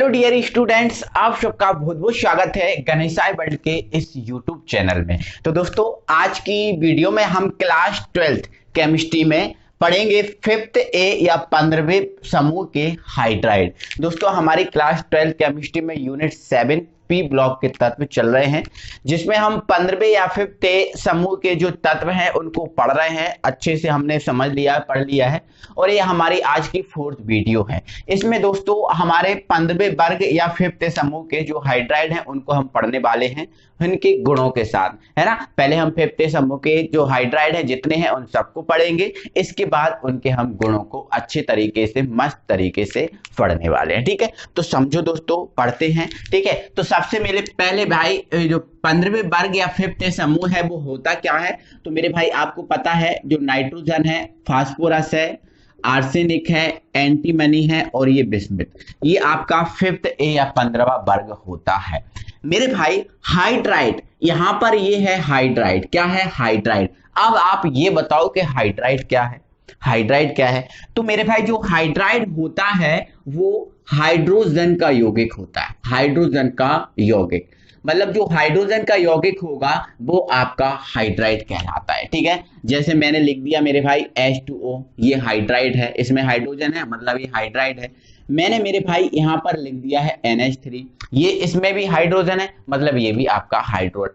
Dear students, आप सबका बहुत बहुत स्वागत है गणेशाय वर्ल्ड के इस यूट्यूब चैनल में। तो दोस्तों, आज की वीडियो में हम क्लास 12th केमिस्ट्री में पढ़ेंगे 5th ए या 15वें समूह के हाइड्राइड। दोस्तों, हमारी क्लास 12th केमिस्ट्री में यूनिट 7 पी ब्लॉक के तत्व चल रहे हैं, जिसमें हम 15वें या 5th ए समूह के जो तत्व हैं उनको पढ़ रहे हैं। अच्छे से हमने समझ लिया, पढ़ लिया है, और ये हमारी आज की 4th वीडियो है। इसमें दोस्तों हमारे 15वें वर्ग या 5th ए समूह के जो हाइड्राइड हैं उनको हम पढ़ने वाले हैं उनके गुणों के साथ, है ना। पहले हम 5th ए समूह के जो हाइड्राइड हैं जितने हैं उन सबको पढ़ेंगे, इसके बाद उनके हम गुणों को अच्छे तरीके से, मस्त तरीके से पढ़ने वाले हैं। ठीक है, तो समझो दोस्तों, पढ़ते हैं। ठीक है, तो सबसे मेरे पहले भाई जो 15वें वर्ग या 5th ए समूह है वो होता क्या है। तो मेरे भाई आपको पता है, जो नाइट्रोजन है, फास्फोरस है, आर्सेनिक है, एंटीमनी है और ये बिस्मिथ, ये आपका 5th ए या 15वां वर्ग होता है। मेरे भाई हाइड्राइड, यहां पर ये है हाइड्राइड। क्या है? हाइड्राइड। अब आप ये बताओ कि हाइड्राइड क्या है। हाइड्राइड क्या है? तो मेरे भाई जो हाइड्राइड होता है वो हाइड्रोजन का यौगिक होता है। हाइड्रोजन का यौगिक मतलब जो हाइड्रोजन का यौगिक होगा वो आपका हाइड्राइड कहलाता है। ठीक है, जैसे मैंने लिख दिया मेरे भाई H2O, ये हाइड्राइड है, इसमें हाइड्रोजन है मतलब ये हाइड्राइड है। मैंने मेरे भाई यहाँ पर लिख दिया है NH3, ये इसमें भी हाइड्रोजन है मतलब ये भी आपका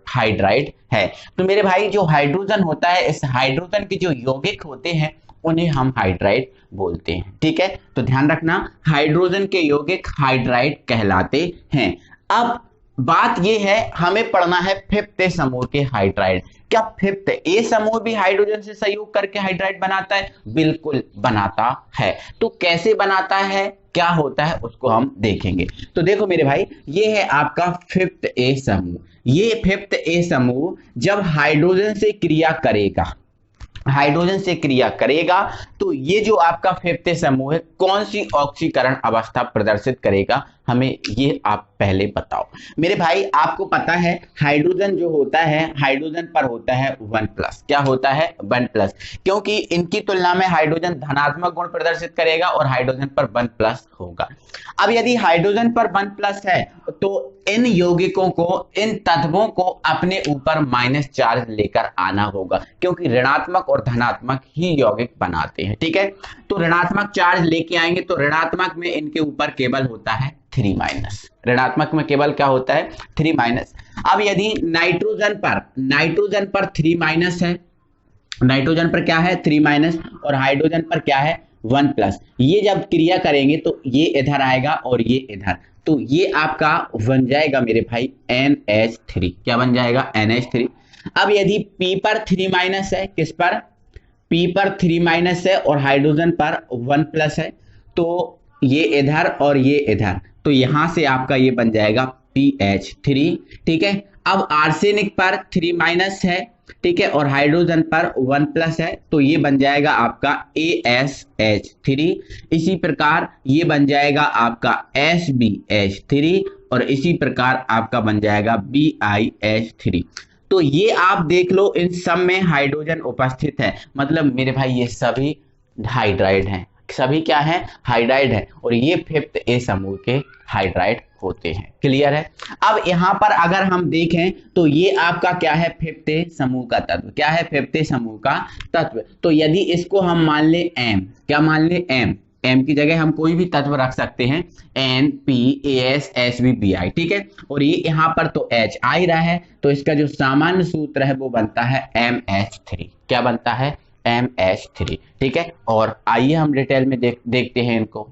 हाइड्राइड है। तो मेरे भाई जो हाइड्रोजन होता है, इस हाइड्रोजन के जो यौगिक होते हैं उन्हें हम हाइड्राइड बोलते हैं। ठीक है, तो ध्यान रखना, हाइड्रोजन के यौगिक हाइड्राइड कहलाते हैं। अब बात यह है, हमें पढ़ना है 5th ए समूह के हाइड्राइड। क्या 5th ए समूह भी हाइड्रोजन से संयोग करके हाइड्राइड बनाता है? बिल्कुल बनाता है। तो कैसे बनाता है, क्या होता है, उसको हम देखेंगे। तो देखो मेरे भाई, ये है आपका 5th ए समूह। ये 5th ए समूह जब हाइड्रोजन से क्रिया करेगा, हाइड्रोजन से क्रिया करेगा तो ये जो आपका 5th ए समूह है कौन सी ऑक्सीकरण अवस्था प्रदर्शित करेगा, हमें ये आप पहले बताओ। मेरे भाई आपको पता है, हाइड्रोजन जो होता है, हाइड्रोजन पर होता है 1+। क्या होता है? 1+, क्योंकि इनकी तुलना में हाइड्रोजन धनात्मक गुण प्रदर्शित करेगा और हाइड्रोजन पर 1+ होगा। अब यदि हाइड्रोजन पर 1+ है तो इन यौगिकों को, इन तत्वों को अपने ऊपर माइनस चार्ज लेकर आना होगा, क्योंकि ऋणात्मक और धनात्मक ही यौगिक बनाते हैं। ठीक है, तो ऋणात्मक चार्ज लेके आएंगे तो ऋणात्मक में इनके ऊपर केवल होता है 3-। ऋणात्मक में केवल क्या होता है? 3-। अब यदि नाइट्रोजन पर 3- है, नाइट्रोजन पर क्या है? 3- और हाइड्रोजन पर क्या है? 1+। ये जब क्रिया करेंगे तो ये इधर आएगा और ये इधर, तो ये आपका बन जाएगा मेरे भाई NH3। क्या बन जाएगा? NH3। अब यदि P पर 3- है, किस पर? P पर 3- है और हाइड्रोजन पर 1+ है, तो ये इधर और ये इधर, तो यहां से आपका ये बन जाएगा PH3। ठीक है, अब आर्सेनिक पर 3- है, ठीक है, और हाइड्रोजन पर 1+ है, तो ये बन जाएगा आपका ASH3। इसी प्रकार ये बन जाएगा आपका SbH3 और इसी प्रकार आपका बन जाएगा BiH3। तो ये आप देख लो, इन सब में हाइड्रोजन उपस्थित है, मतलब मेरे भाई ये सभी हाइड्राइड हैं। सभी क्या है? हाइड्राइड है, और ये 5th ए समूह के हाइड्राइड होते हैं। क्लियर है? अब यहां पर अगर हम देखें तो ये आपका क्या है? 5th ए समूह का तत्व। क्या है? 5th ए समूह का तत्व। तो यदि इसको हम मान ले M, क्या मान ले? M की जगह हम कोई भी तत्व रख सकते हैं, NPASSBBI। ठीक है, और ये यहाँ पर तो H आ ही रहा है, तो इसका जो सामान्य सूत्र है वो बनता है MH3। क्या बनता है? MH3। ठीक है, और आइए हम डिटेल में देखते हैं इनको।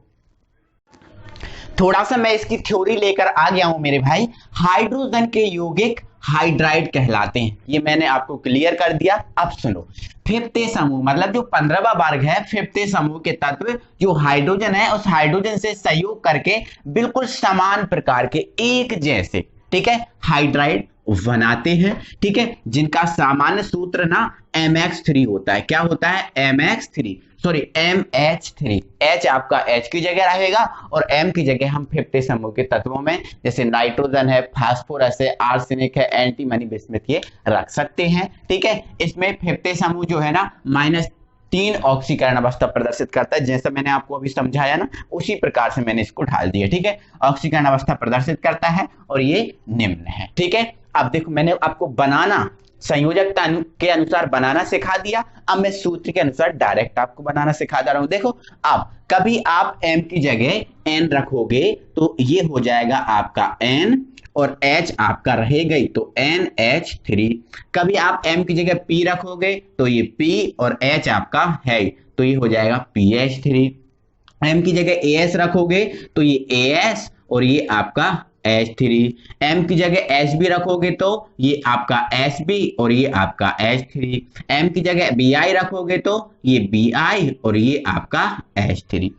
थोड़ा सा मैं इसकी थ्योरी लेकर आ गया हूं मेरे भाई। हाइड्रोजन के यौगिक हाइड्राइड कहलाते हैं, ये मैंने आपको क्लियर कर दिया। अब सुनो, 5th ए समूह मतलब जो 15वां वर्ग है, 5th ए समूह के तत्व जो हाइड्रोजन है, उस हाइड्रोजन से संयोग करके बिल्कुल समान प्रकार के एक जैसे, ठीक है, हाइड्राइड बनाते हैं। ठीक है, जिनका सामान्य सूत्र ना MX3 होता है। क्या होता है? MH3। H आपका H की जगह रहेगा और M की जगह हम 5th ए समूह के तत्वों में जैसे नाइट्रोजन है, फास्फोरस है, आर्सेनिक है, एंटीमनी, बिस्मिथ ये रख सकते हैं। ठीक है, इसमें 5th ए समूह जो है ना 3 ऑक्सीकरण अवस्था प्रदर्शित करता है। जैसा मैंने आपको अभी समझाया ना, उसी प्रकार से मैंने इसको ढाल दिया। ठीक है, ऑक्सीकरण अवस्था प्रदर्शित करता है और ये निम्न है। ठीक है, अब देखो मैंने आपको बनाना, संयोजकता के अनुसार बनाना सिखा दिया। अब मैं सूत्र के अनुसार डायरेक्ट आपको बनाना सिखा दे रहा हूं। देखो, अब कभी आप m की जगह n रखोगे तो ये हो जाएगा आपका n और H आपका रहेगा ही, तो NH3। कभी आप m की जगह p रखोगे तो ये p और H आपका है, तो ये हो जाएगा PH3। m की जगह AS रखोगे तो ये AS और ये आपका H3। m की जगह Hb रखोगे तो ये आपका Hb और ये आपका H3। m की जगह Bi रखोगे तो ये Bi और ये आपका H3।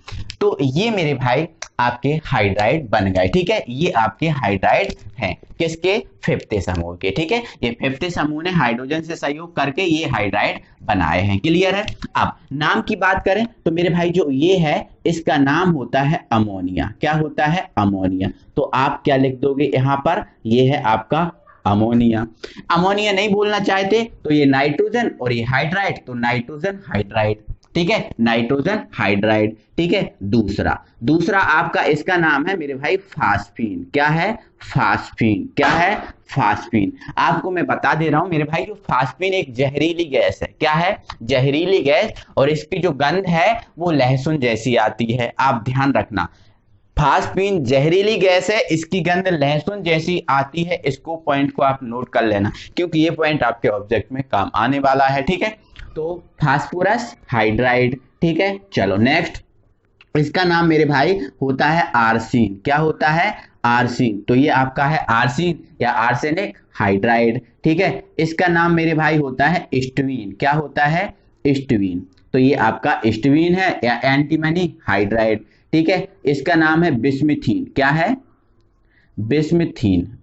तो ये मेरे भाई आपके हाइड्राइड बन गए। ठीक है, ये आपके हाइड्राइड हैं किसके, फिफ्थ समूह के। ठीक है, ये फिफ्थ समूह ने हाइड्रोजन से सहयोग करके ये हाइड्राइड बनाए हैं। क्लियर है। अब नाम की बात करें तो मेरे भाई जो ये है इसका नाम होता है अमोनिया। क्या होता है, अमोनिया। तो आप क्या लिख दोगे यहाँ पर, ये है आपका अमोनिया। अमोनिया नहीं बोलना चाहते तो ये नाइट्रोजन और ये हाइड्राइड, तो नाइट्रोजन हाइड्राइड। ठीक है, नाइट्रोजन हाइड्राइड। ठीक है, दूसरा आपका इसका नाम है मेरे भाई फास्फीन। क्या है, फास्फीन। क्या है, फास्फीन। आपको मैं बता दे रहा हूं मेरे भाई, जो फास्फीन एक जहरीली गैस है। क्या है, जहरीली गैस, और इसकी जो गंध है वो लहसुन जैसी आती है। आप ध्यान रखना, फास्फीन जहरीली गैस है, इसकी गंध लहसुन जैसी आती है। इसको पॉइंट को आप नोट कर लेना, क्योंकि ये पॉइंट आपके ऑब्जेक्ट में काम आने वाला है। ठीक है, तो फास्फोरस हाइड्राइड। ठीक है, चलो नेक्स्ट, इसका नाम मेरे भाई होता है आर्सीन। क्या होता है, आर्सीन। तो ये आपका है आर्सीन या आर्सेनिक हाइड्राइड। ठीक है, इसका नाम मेरे भाई होता है स्टवीन। क्या होता है, स्टवीन। तो ये आपका स्टवीन है या एंटीमनी हाइड्राइड। ठीक है, इसका नाम है बिस्मिथीन। क्या है, बिस्मिथीन।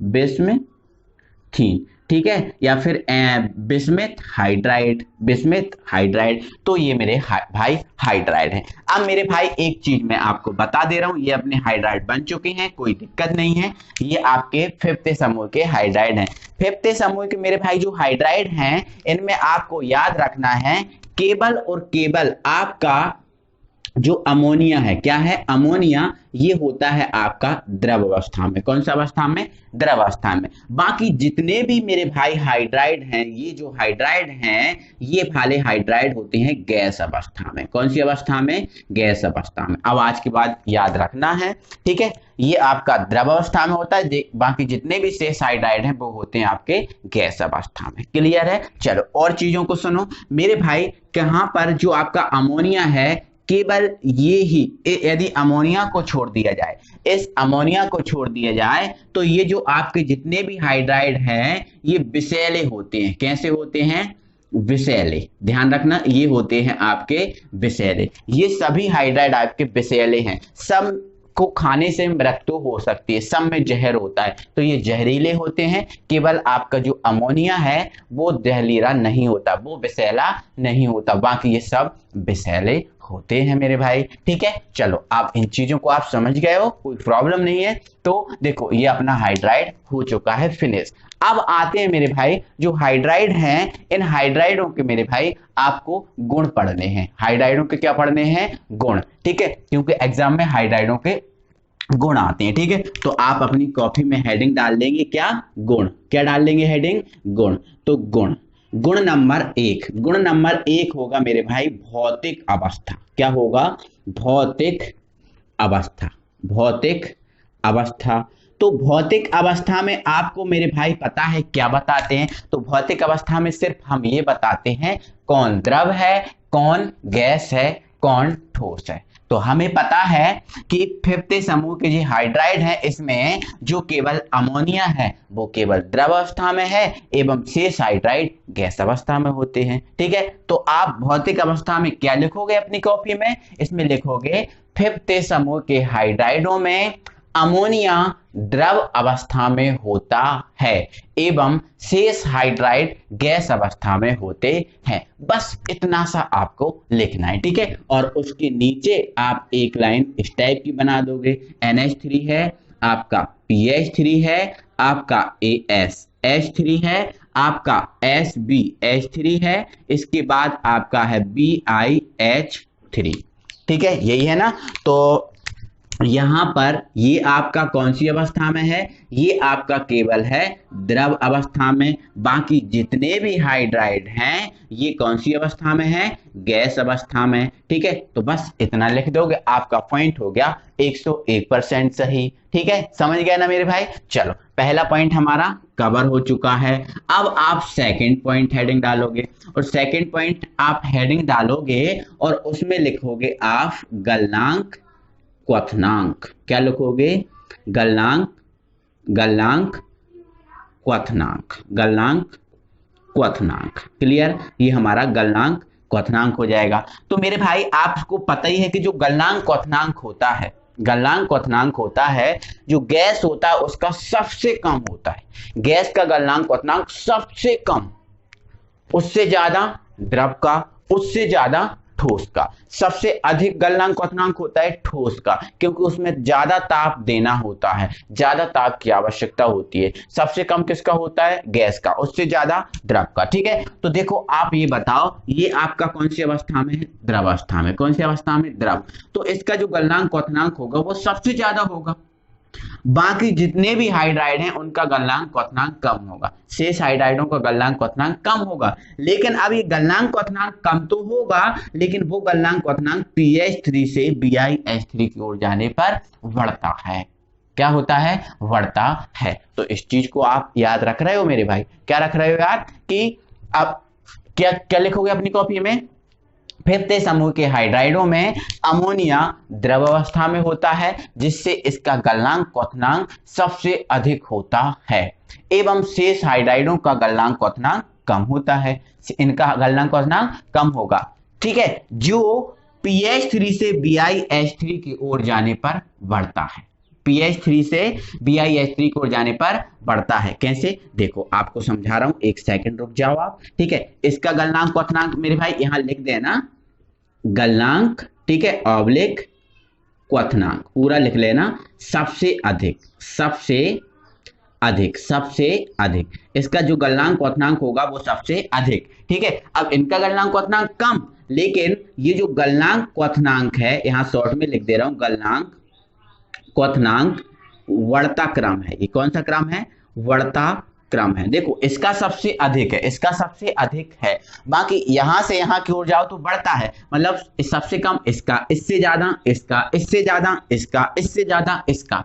ठीक है, या फिर बिस्मिथ हाइड्राइड। तो ये मेरे भाई हाइड्राइड है। अब मेरे भाई एक चीज मैं आपको बता दे रहा हूं, ये अपने हाइड्राइड बन चुके हैं, कोई दिक्कत नहीं है। ये आपके फिफ्थ समूह के हाइड्राइड हैं। फिफ्थ समूह के मेरे भाई जो हाइड्राइड हैं, इनमें आपको याद रखना है केवल और केवल आपका जो अमोनिया है। क्या है, अमोनिया, ये होता है आपका द्रव अवस्था में। कौन सा अवस्था में, द्रव अवस्था में। बाकी जितने भी मेरे भाई हाइड्राइड हैं, ये जो हाइड्राइड हैं, ये वाले हाइड्राइड होते हैं गैस अवस्था में। कौन सी अवस्था में, गैस अवस्था में। अब आज के बाद याद रखना है। ठीक है, ये आपका द्रव अवस्था में होता है, बाकी जितने भी शेष हाइड्राइड हैं वो होते हैं आपके गैस अवस्था में। क्लियर है। चलो और चीजों को सुनो मेरे भाई, कहां पर जो आपका अमोनिया है, केवल ये ही, यदि अमोनिया को छोड़ दिया जाए, इस अमोनिया को छोड़ दिया जाए, तो ये जो आपके जितने भी हाइड्राइड हैं ये विषैले होते हैं। कैसे होते हैं, विषैले। ध्यान रखना, ये होते हैं आपके विषैले। ये सभी हाइड्राइड आपके विषैले हैं। सब को खाने से मृत्यु हो सकती है, सब में जहर होता है, तो ये जहरीले होते हैं। केवल आपका जो अमोनिया है वो जहरीला नहीं होता, वो विषैला नहीं होता, बाकी ये सब विषैले होते हैं मेरे भाई। ठीक है, चलो आप इन चीजों को आप समझ गए हो, कोई प्रॉब्लम नहीं है। तो देखो ये अपना हाइड्राइड हो चुका है फिनिश। अब आते हैं मेरे भाई, जो हाइड्राइड हैं, इन हाइड्राइडों के मेरे भाई आपको गुण पढ़ने हैं। हाइड्राइडों के क्या पढ़ने हैं, गुण। ठीक है, क्योंकि एग्जाम में हाइड्राइडों के गुण आते हैं। ठीक है, तो आप अपनी कॉपी में हेडिंग डाल देंगे, क्या, गुण। क्या डाल देंगे, हेडिंग, गुण। तो गुण नंबर 1 होगा मेरे भाई भौतिक अवस्था। क्या होगा, भौतिक अवस्था। तो भौतिक अवस्था में आपको मेरे भाई पता है क्या बताते हैं, तो भौतिक अवस्था में सिर्फ हम ये बताते हैं कौन द्रव है, कौन गैस है, कौन ठोस है। तो हमें पता है कि फिफ्थ समूह के जो हाइड्राइड है, इसमें जो केवल अमोनिया है वो केवल द्रव अवस्था में है, एवं शेष हाइड्राइड गैस अवस्था में होते हैं। ठीक है, तो आप भौतिक अवस्था में क्या लिखोगे अपनी कॉपी में, इसमें लिखोगे फिफ्थ समूह के हाइड्राइडों में अमोनिया द्रव अवस्था में होता है एवं शेष हाइड्राइड गैस अवस्था में होते हैं। बस इतना सा आपको लिखना है। ठीक है, और उसके नीचे आप एक लाइन इस टाइप की बना दोगे, NH3 है, आपका PH3 है, आपका ASH3 है, आपका SbH3 है, इसके बाद आपका है BiH3, ठीक है, यही है ना। तो यहां पर ये आपका कौन सी अवस्था में है, ये आपका केवल है द्रव अवस्था में। बाकी जितने भी हाइड्राइड हैं ये कौन सी अवस्था में है, गैस अवस्था में, ठीक है। तो बस इतना लिख दोगे, आपका पॉइंट हो गया 101% सही, ठीक है, समझ गए ना मेरे भाई। चलो पहला पॉइंट हमारा कवर हो चुका है। अब आप सेकंड पॉइंट हेडिंग डालोगे, और सेकंड पॉइंट आप हेडिंग डालोगे और उसमें लिखोगे आप गलनांक क्वथनांक। क्या लिखोगे, गलनांक, गलनांक क्वथनांक, गलनांक क्वथनांक। क्लियर, ये हमारा गलनांक क्वथनांक हो जाएगा। तो मेरे भाई आपको पता ही है कि जो गलनांक क्वथनांक होता है, गलनांक क्वथनांक होता है जो गैस होता है उसका सबसे कम होता है। गैस का गलनांक क्वथनांक सबसे कम, उससे ज्यादा द्रव का, उससे ज्यादा ठोस का। सबसे अधिक गलनांक क्वथनांक होता है ठोस का, क्योंकि उसमें ज्यादा ताप देना होता है, ज्यादा ताप की आवश्यकता होती है। सबसे कम किसका होता है, गैस का, उससे ज्यादा द्रव का, ठीक है। तो देखो आप ये बताओ, ये आपका कौन सी अवस्था में है, द्रव अवस्था में। कौन सी अवस्था में, द्रव। तो इसका जो गलनांक क्वथनांक होगा वो सबसे ज्यादा होगा। बाकी जितने भी हाइड्राइड हैं उनका गलनांक क्वथनांक कम होगा, शेष हाइड्राइडों का गलनांक क्वथनांक कम होगा। लेकिन अब ये गलनांक क्वथनांक कम तो होगा, लेकिन वो गलनांक क्वथनांक PH3 से BiH3 की ओर जाने पर बढ़ता है। क्या होता है, बढ़ता है। तो इस चीज को आप याद रख रहे हो मेरे भाई, क्या रख रहे हो यार, कि अब क्या क्या लिखोगे अपनी कॉपी में, फिफ्थ समूह के हाइड्राइडों में अमोनिया द्रव अवस्था में होता है, जिससे इसका गलनांक क्वथनांक सबसे अधिक होता है, एवं शेष हाइड्राइडों का गलनांक क्वथनांक कम होता है, इनका गलनांक क्वथनांक कम होगा, ठीक है, जो PH3 से BiH3 की ओर जाने पर बढ़ता है। PH3 से BiH3 की ओर जाने पर बढ़ता है। कैसे, देखो आपको समझा रहा हूं, एक सेकंड रुक जाओ आप, ठीक है। इसका गलनांक क्वथनांक मेरे भाई यहां लिख देना, गलनांक, ठीक है, ऑब्लिक क्वथनांक पूरा लिख लेना। सबसे अधिक, सबसे अधिक, सबसे अधिक, इसका जो गलनांक क्वथनांक होगा वो सबसे अधिक, ठीक है। अब इनका गलनांक क्वथनांक कम, लेकिन ये जो गलनांक क्वथनांक है, यहां शॉर्ट में लिख दे रहा हूं, गलनांक क्वथनांक बढ़ता क्रम है। ये कौन सा क्रम है, बढ़ता क्रम है। देखो इसका सबसे अधिक है, इसका सबसे अधिक है, बाकी यहां से यहां की ओर जाओ तो बढ़ता है, मतलब सबसे कम इसका, इससे ज्यादा इसका, इससे ज्यादा इसका, इससे ज्यादा इसका,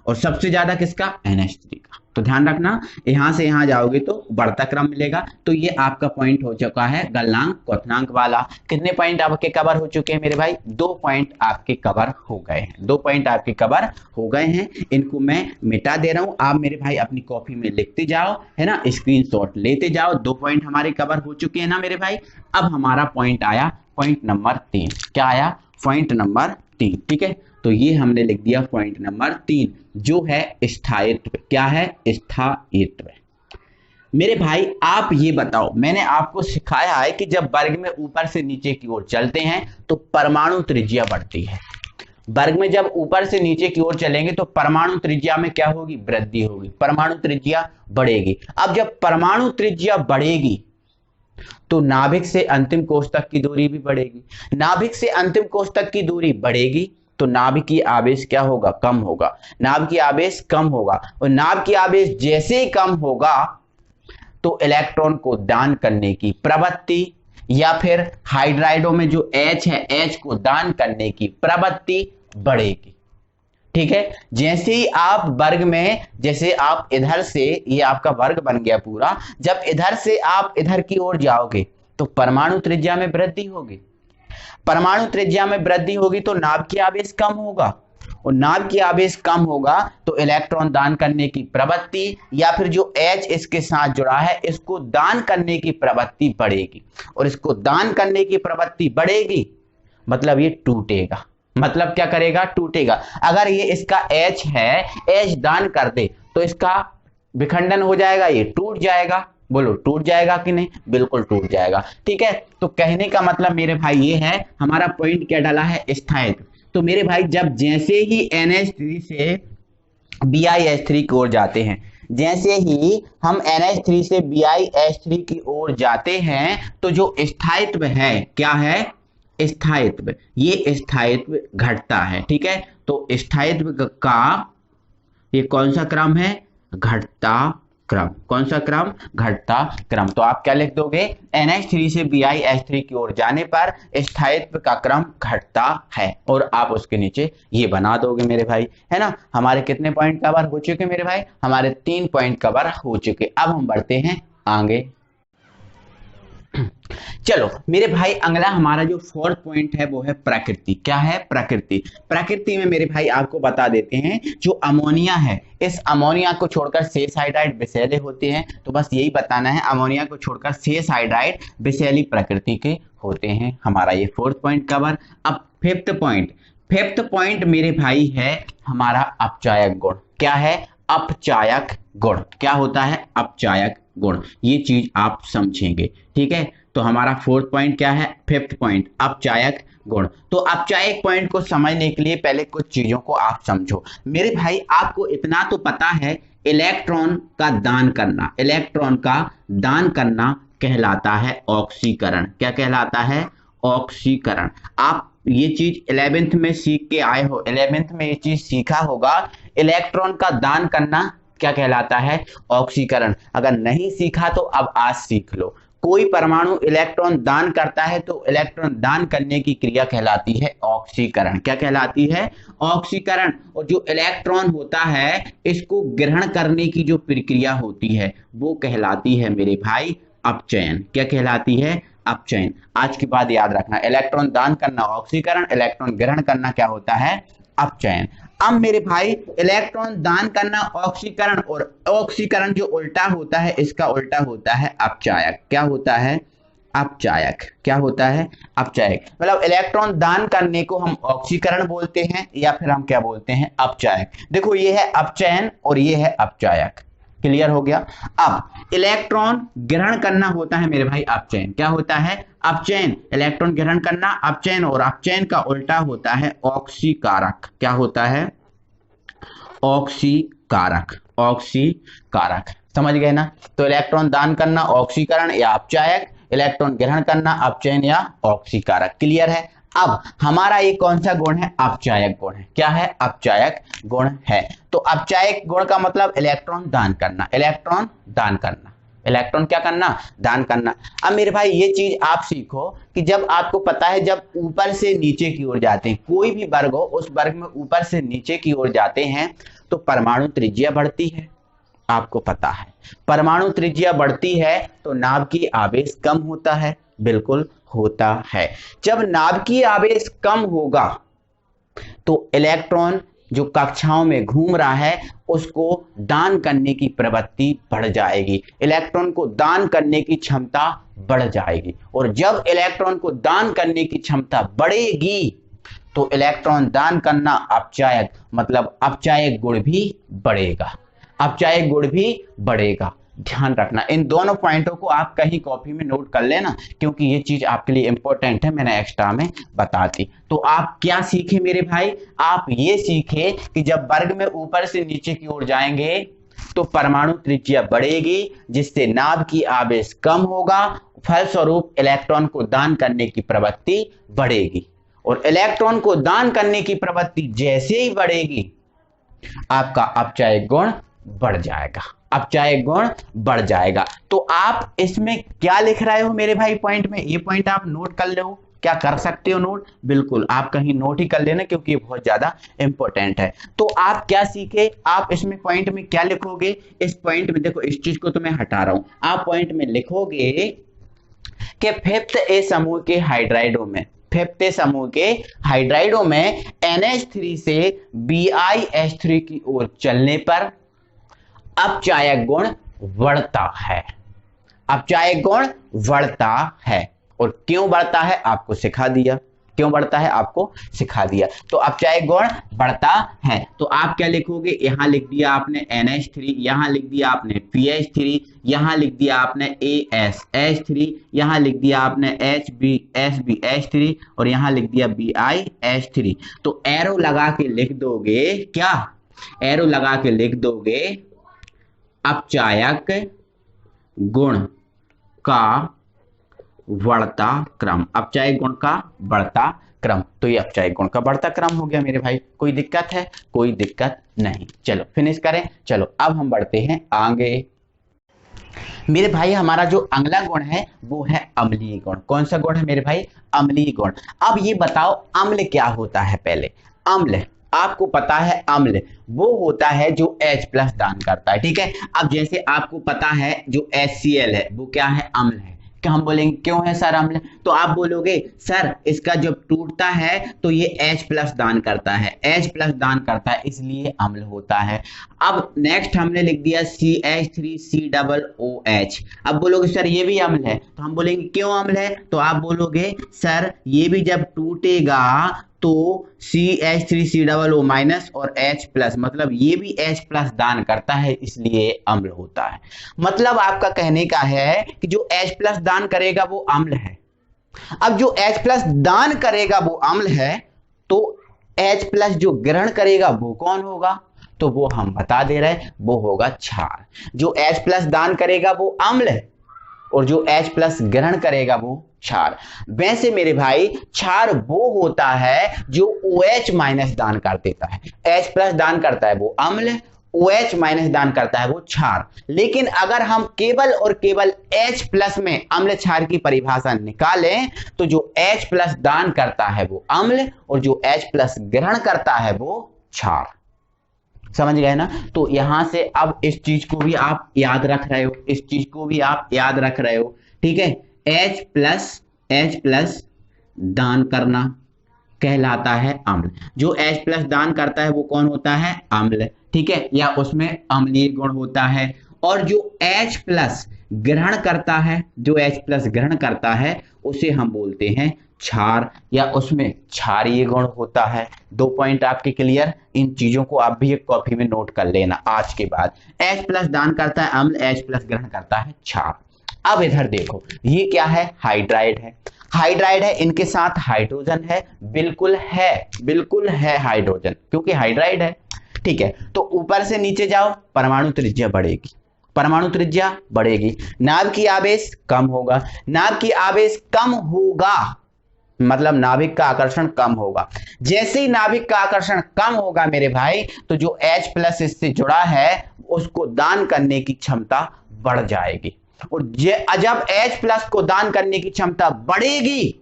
और सबसे ज्यादा किसका, NH3 का। तो ध्यान रखना, यहां से यहां जाओगे तो बढ़ता क्रम मिलेगा। तो ये आपका पॉइंट हो चुका है गलनांक क्वथनांक वाला। कितने पॉइंट आपके कवर हो चुके हैं मेरे भाई, 2 पॉइंट आपके कवर हो गए हैं, 2 पॉइंट आपके कवर हो गए हैं। इनको मैं मिटा दे रहा हूं, आप मेरे भाई अपनी कॉपी में लिखते जाओ, है ना, स्क्रीनशॉट लेते जाओ। 2 पॉइंट हमारे कवर हो चुके हैं ना मेरे भाई। अब हमारा पॉइंट आया, पॉइंट नंबर 3। क्या आया, पॉइंट नंबर 3, ठीक है। तो ये हमने लिख दिया पॉइंट नंबर 3, जो है स्थायित्व। क्या है, स्थायित्व। मेरे भाई आप ये बताओ, मैंने आपको सिखाया है कि जब वर्ग में ऊपर से नीचे की ओर चलते हैं तो परमाणु त्रिज्या बढ़ती है। वर्ग में जब ऊपर से नीचे की ओर चलेंगे तो परमाणु त्रिज्या में क्या होगी, वृद्धि होगी, परमाणु त्रिज्या बढ़ेगी। अब जब परमाणु त्रिज्या बढ़ेगी तो नाभिक से अंतिम कोष तक की दूरी भी बढ़ेगी। नाभिक से अंतिम कोष तक की दूरी बढ़ेगी तो नाभिकीय आवेश क्या होगा, कम होगा। नाभिकीय आवेश कम होगा, और नाभिकीय आवेश जैसे ही कम होगा तो इलेक्ट्रॉन को दान करने की प्रवृत्ति, या फिर हाइड्राइडों में जो H है, H को दान करने की प्रवृत्ति बढ़ेगी, ठीक है। जैसे ही आप वर्ग में, जैसे आप इधर से, ये आपका वर्ग बन गया पूरा, जब इधर से आप इधर की ओर जाओगे तो परमाणु त्रिज्या में वृद्धि होगी। परमाणु त्रिज्या में वृद्धि होगी तो नाभिकीय आवेश कम होगा, और नाभिकीय आवेश कम होगा तो इलेक्ट्रॉन दान करने की प्रवृत्ति, या फिर जो H इसके साथ जुड़ा है इसको दान करने की प्रवृत्ति बढ़ेगी, और इसको दान करने की प्रवृत्ति बढ़ेगी मतलब ये टूटेगा। मतलब क्या करेगा, टूटेगा। अगर ये इसका H है, H दान कर दे तो इसका विखंडन हो जाएगा, ये टूट जाएगा। बोलो टूट जाएगा कि नहीं, बिल्कुल टूट जाएगा, ठीक है। तो कहने का मतलब मेरे भाई ये है, हमारा पॉइंट क्या डाला है, स्थायित्व। तो मेरे भाई जब जैसे ही NH3 से BiH3 की ओर जाते हैं, जैसे ही हम NH3 से BiH3 की ओर जाते हैं तो जो स्थायित्व है, क्या है, स्थायित्व, ये स्थायित्व घटता है। ठीक है, तो स्थायित्व का ये कौन सा क्रम है, घटता क्रम। कौन सा क्रम, घटता क्रम। तो आप क्या लिख दोगे, NH3 से BiH3 की ओर जाने पर स्थायित्व का क्रम घटता है, और आप उसके नीचे ये बना दोगे मेरे भाई, है ना। हमारे कितने पॉइंट कवर हो चुके मेरे भाई, हमारे 3 पॉइंट कवर हो चुके। अब हम बढ़ते हैं आगे। चलो मेरे भाई, अगला हमारा जो 4th पॉइंट है वो है प्रकृति। क्या है, प्रकृति। प्रकृति में मेरे भाई आपको बता देते हैं, जो अमोनिया है, इस अमोनिया को छोड़कर शेष हाइड्राइड विषैले होते हैं। तो बस यही बताना है, अमोनिया को छोड़कर शेष हाइड्राइड विषैली प्रकृति के होते हैं। हमारा ये 4th पॉइंट कवर। अब 5th पॉइंट। 5th पॉइंट मेरे भाई है हमारा अपचायक गुण। क्या है, अपचायक गुण। क्या होता है, अपचायक गुण। ये चीज आप समझेंगे। ठीक है, तो हमारा 4th पॉइंट क्या है, 5th पॉइंट अपचायक गुण। तो अपचायक पॉइंट को समझने के लिए पहले कुछ चीजों को आप समझो मेरे भाई। आपको इतना तो पता है, इलेक्ट्रॉन का दान करना, इलेक्ट्रॉन का दान करना कहलाता है ऑक्सीकरण। क्या कहलाता है, ऑक्सीकरण। आप ये चीज 11th में सीख के आए हो, 11th में ये चीज सीखा होगा। इलेक्ट्रॉन का दान करना क्या कहलाता है, ऑक्सीकरण। अगर नहीं सीखा तो अब आज सीख लो। कोई परमाणु इलेक्ट्रॉन दान करता है तो इलेक्ट्रॉन दान करने की क्रिया कहलाती है ऑक्सीकरण। क्या कहलाती है, ऑक्सीकरण। और जो इलेक्ट्रॉन होता है, इसको ग्रहण करने की जो प्रक्रिया होती है वो कहलाती है मेरे भाई अपचयन। क्या कहलाती है, अपचयन। आज के बाद याद रखना, इलेक्ट्रॉन दान करना ऑक्सीकरण, इलेक्ट्रॉन ग्रहण करना क्या होता है, अपचयन। अब मेरे भाई, इलेक्ट्रॉन दान करना ऑक्सीकरण, और ऑक्सीकरण जो उल्टा होता है, इसका उल्टा होता है अपचायक। क्या होता है, अपचायक। क्या होता है, अपचायक। मतलब इलेक्ट्रॉन दान करने को हम ऑक्सीकरण बोलते हैं, या फिर हम क्या बोलते हैं, अपचायक। देखो ये है अपचयन और ये है अपचायक। क्लियर हो गया। अब इलेक्ट्रॉन ग्रहण करना होता है मेरे भाई अपचयन। क्या होता है, अपचयन। इलेक्ट्रॉन ग्रहण करना अपचयन, और अपचयन का उल्टा होता है ऑक्सीकारक। क्या होता है, ऑक्सीकारक। ऑक्सीकारक। समझ गए ना। तो इलेक्ट्रॉन दान करना ऑक्सीकरण या अपचायक, इलेक्ट्रॉन ग्रहण करना अपचयन या ऑक्सीकारक। क्लियर है। अब हमारा ये कौन सा गुण है, अपचायक गुण है। क्या है, अपचायक गुण है। तो अपचायक गुण का मतलब इलेक्ट्रॉन दान करना, इलेक्ट्रॉन दान करना, इलेक्ट्रॉन क्या करना, दान करना। अब मेरे भाई ये चीज आप सीखो कि जब आपको पता है, जब ऊपर से नीचे की ओर जाते हैं, कोई भी वर्ग हो, उस वर्ग में ऊपर से नीचे की ओर जाते हैं तो परमाणु त्रिज्या बढ़ती है। आपको पता है, परमाणु त्रिज्या बढ़ती है तो नाभ की आवेश कम होता है। बिल्कुल होता है। जब नाभ की आवेश कम होगा तो इलेक्ट्रॉन जो कक्षाओं में घूम रहा है उसको दान करने की प्रवृत्ति बढ़ जाएगी, इलेक्ट्रॉन को दान करने की क्षमता बढ़ जाएगी। और जब इलेक्ट्रॉन को दान करने की क्षमता बढ़ेगी तो इलेक्ट्रॉन दान करना अपचायक, मतलब अपचायक गुण भी बढ़ेगा, अपचायक गुण भी बढ़ेगा। ध्यान रखना, इन दोनों पॉइंटों को आप कहीं कॉपी में नोट कर लेना, क्योंकि ये चीज आपके लिए इंपॉर्टेंट है, मैंने एक्स्ट्रा में बता दी। तो आप क्या सीखे मेरे भाई, आप ये सीखे कि जब वर्ग में ऊपर से नीचे की ओर जाएंगे तो परमाणु त्रिज्या बढ़ेगी, जिससे नाभ की आवेश कम होगा, फलस्वरूप इलेक्ट्रॉन को दान करने की प्रवृत्ति बढ़ेगी। और इलेक्ट्रॉन को दान करने की प्रवृत्ति जैसे ही बढ़ेगी, आपका अपचायक गुण बढ़ जाएगा, अपचायक गुण बढ़ जाएगा। तो आप इसमें क्या लिख रहे हो मेरे भाई पॉइंट में, ये पॉइंट आप नोट कर लो। क्या कर सकते हो नोट, बिल्कुल आप कहीं नोट ही कर लेना, क्योंकि ये बहुत ज्यादा इंपॉर्टेंट है। तो आप क्या सीखे, आप इसमें पॉइंट में क्या लिखोगे, इस पॉइंट में देखो, इस चीज को तो मैं हटा रहा हूं, आप पॉइंट में लिखोगे कि 5th ए समूह के हाइड्राइडों में, 5th समूह के हाइड्राइडों में NH3 से BiH3 की ओर चलने पर अपचायक गुण बढ़ता है, अपचायक गुण बढ़ता है। और क्यों बढ़ता है आपको सिखा दिया, क्यों बढ़ता है आपको सिखा दिया। तो अपचायक गुण बढ़ता है, तो आप क्या लिखोगे, यहां लिख दिया आपने NH3, यहां लिख दिया आपने PH3, यहां लिख दिया आपने ASH3, यहां लिख दिया आपने HBSBH3, और यहां लिख दिया BiH3। तो एरो लगा के लिख दोगे, क्या एरो लगा के लिख दोगे अपचायक गुण का बढ़ता क्रम, अपचायक गुण का बढ़ता क्रम। तो ये अपचायक गुण का बढ़ता क्रम हो गया मेरे भाई। कोई दिक्कत है? कोई दिक्कत नहीं। चलो फिनिश करें। चलो अब हम बढ़ते हैं आगे। मेरे भाई हमारा जो अगला गुण है वो है अम्लीय गुण। कौन सा गुण है मेरे भाई? अम्लीय गुण। अब ये बताओ अम्ल क्या होता है? पहले अम्ल आपको पता है, अम्ल वो होता है जो H+ दान करता है, ठीक है। अब जैसे आपको पता है जो HCl है वो क्या है? अम्ल है। क्या हम बोलेंगे क्यों है सर अम्ल? तो आप बोलोगे सर इसका जब टूटता है तो ये H+ दान करता है, H+ दान करता है इसलिए अम्ल होता है। अब नेक्स्ट हमने लिख दिया CH3COOH। अब बोलोगे सर ये भी अम्ल है, तो हम बोलेंगे क्यों अम्ल है? तो आप बोलोगे सर ये भी जब टूटेगा तो CH3COO- और H+ मतलब ये भी H+ दान करता है इसलिए अम्ल होता है। मतलब आपका कहने का है कि जो H+ दान करेगा वो अम्ल है। अब जो H+ दान करेगा वो अम्ल है, तो H+ जो ग्रहण करेगा वो कौन होगा? तो वो हम बता दे रहे हैं, वो होगा क्षार। जो H+ दान करेगा वो अम्ल है और जो H+ ग्रहण करेगा वो क्षार। वैसे मेरे भाई क्षार वो होता है जो OH- दान कर देता है। H+ दान करता है वो अम्ल, OH- दान करता है वो क्षार। लेकिन अगर हम केवल और केवल H+ में अम्ल क्षार की परिभाषा निकालें तो जो H+ दान करता है वो अम्ल और जो H+ ग्रहण करता है वो क्षार। समझ गए ना? तो यहां से अब इस चीज को भी आप याद रख रहे हो, इस चीज को भी आप याद रख रहे हो, ठीक है। H+ दान करना कहलाता है अम्ल। जो H+ दान करता है वो कौन होता है? अम्ल, ठीक है, या उसमें अम्लीय गुण होता है। और जो H+ ग्रहण करता है, जो H+ ग्रहण करता है उसे हम बोलते हैं क्षार, या उसमें क्षारीय गुण होता है। 2 पॉइंट आपके क्लियर? इन चीजों को आप भी एक कॉपी में नोट कर लेना आज के बाद। H+ दान करता है अम्ल, H+ ग्रहण करता है क्षार। अब इधर देखो ये क्या है? हाइड्राइड है। हाइड्राइड है, इनके साथ हाइड्रोजन है, बिल्कुल है, बिल्कुल है हाइड्रोजन, क्योंकि हाइड्राइड है, ठीक है। तो ऊपर से नीचे जाओ, परमाणु त्रिज्या बढ़ेगी, परमाणु त्रिज्या बढ़ेगी, नाभ की आवेश कम होगा, नाभ की आवेश कम होगा मतलब नाभिक का आकर्षण कम होगा। जैसे ही नाभिक का आकर्षण कम होगा मेरे भाई, तो जो H+ इससे जुड़ा है उसको दान करने की क्षमता बढ़ जाएगी। और जब H+ को दान करने की क्षमता बढ़ेगी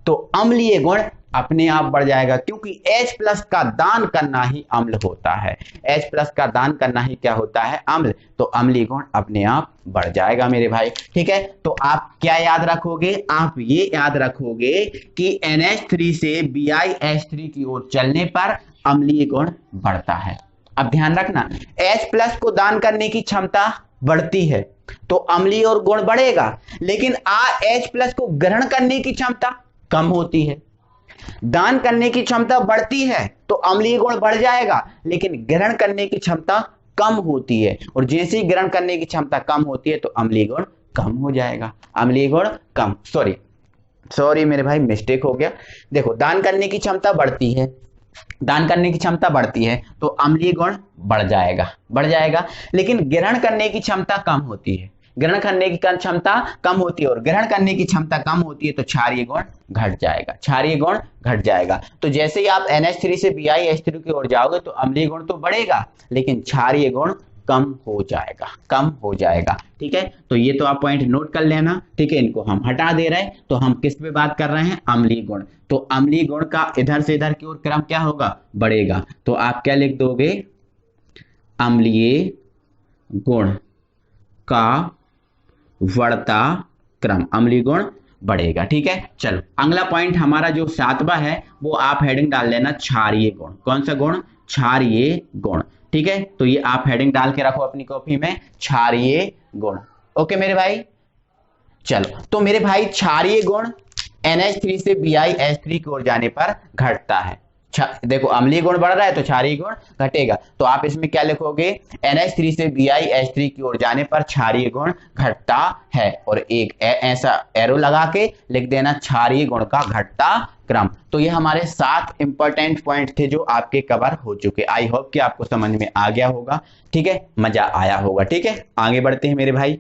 तो अम्लीय गुण अपने आप बढ़ जाएगा, क्योंकि H+ का दान करना ही अम्ल होता है। H+ का दान करना ही क्या होता है? अम्ल। तो अम्लीय गुण अपने आप बढ़ जाएगा मेरे भाई, ठीक है। तो आप क्या याद रखोगे? आप ये याद रखोगे कि NH3 से BiH3 की ओर चलने पर अम्लीय गुण बढ़ता है। अब ध्यान रखना, H+ को दान करने की क्षमता बढ़ती है तो अम्लीय और गुण बढ़ेगा, लेकिन H+ को ग्रहण करने की क्षमता कम होती है। दान करने की क्षमता बढ़ती है तो अम्लीय गुण बढ़ जाएगा, लेकिन ग्रहण करने की क्षमता कम होती है, और जैसे ही ग्रहण करने की क्षमता कम होती है तो अम्लीय गुण कम हो जाएगा। अम्लीय गुण कम, सॉरी मेरे भाई मिस्टेक हो गया। देखो दान करने की क्षमता बढ़ती है, दान करने की क्षमता बढ़ती है तो अम्लीय गुण बढ़ जाएगा, लेकिन ग्रहण करने की क्षमता कम होती है, ग्रहण करने की क्षमता कम होती है, और ग्रहण करने की क्षमता कम होती है तो क्षारीय गुण घट जाएगा, क्षारीय गुण घट जाएगा। तो जैसे ही आप NH3 से BiH3 की ओर जाओगे तो अम्लीय गुण तो बढ़ेगा, लेकिन क्षारीय गुण कम हो जाएगा, ठीक है। तो ये तो आप पॉइंट नोट कर लेना, ठीक है। इनको हम हटा दे रहे हैं, तो हम किस पे बात कर रहे हैं? अम्लीय गुण। तो अम्लीय गुण का इधर से इधर की ओर क्रम क्या होगा? बढ़ेगा। तो आप क्या लिख दोगे? अम्लीय गुण का बढ़ता क्रम, अम्लीय गुण बढ़ेगा, ठीक है। चलो अगला पॉइंट हमारा जो 7वां है वो आप हेडिंग डाल लेना क्षारीय गुण। कौन सा गुण? क्षारीय गुण, ठीक है। तो ये आप हेडिंग डाल के रखो अपनी कॉपी में, क्षारीय गुण। ओके मेरे भाई, चलो तो मेरे भाई क्षारीय गुण NH3 से BiH3 की ओर जाने पर घटता है, देखो अम्लीय गुण बढ़ रहा है तो क्षारीय गुण घटेगा, तो आप इसमें क्या लिखोगे, NH3 से BiH3 की ओर जाने पर क्षारीय गुण घटता है, और एक ऐसा एरो लगा के लिख देना क्षारीय गुण का घटता क्रम। तो ये हमारे 7 इंपॉर्टेंट पॉइंट थे जो आपके कवर हो चुके। आई होप कि आपको समझ में आ गया होगा, ठीक है, मजा आया होगा। ठीक है, आगे बढ़ते हैं मेरे भाई।